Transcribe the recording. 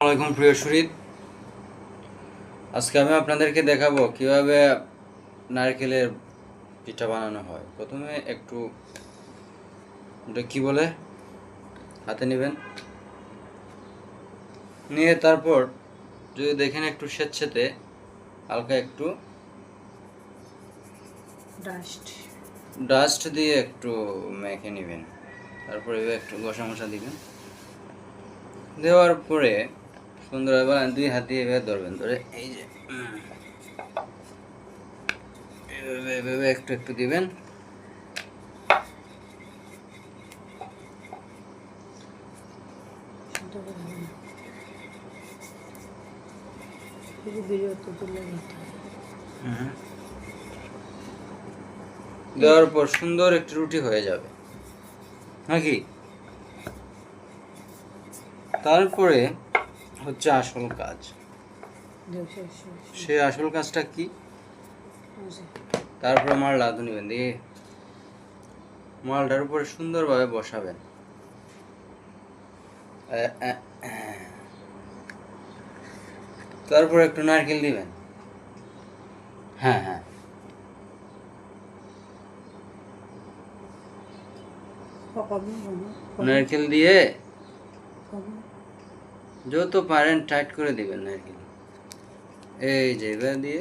আসসালামাইকুম প্রিয় সুহৃদ, আজকে আমি আপনাদেরকে দেখাবো কিভাবে নারকেলের পিঠা বানানো হয়। প্রথমে একটু এটা কি বলে হাতে নেবেন, নিয়ে তারপর যদি দেখেন একটু স্বেচ্ছাতে হালকা একটু ডাস্ট দিয়ে একটু মেখে নেবেন। তারপরে এভাবে একটু ঘষা মশা দিবেন, দেওয়ার পরে সুন্দরভাবে দুই হাত দিয়ে এভাবে ধরবেন, ধরে এই যে এভাবে একটু একটু দিবেন। দেওয়ার পর সুন্দর একটি রুটি হয়ে যাবে নাকি। তারপরে হচ্ছে আসল কাজ। সে আসল কাজটা কি? তারপরে মাল লাদু নেবেন, দিয়ে মালটার উপরে সুন্দরভাবে বসাবেন। তারপর একটু নারকেল দিবেন। হ্যাঁ হ্যাঁ, নারকেল দিয়ে যত পারেন টাইট করে দিবেন নারকেল, এই যে এবার দিয়ে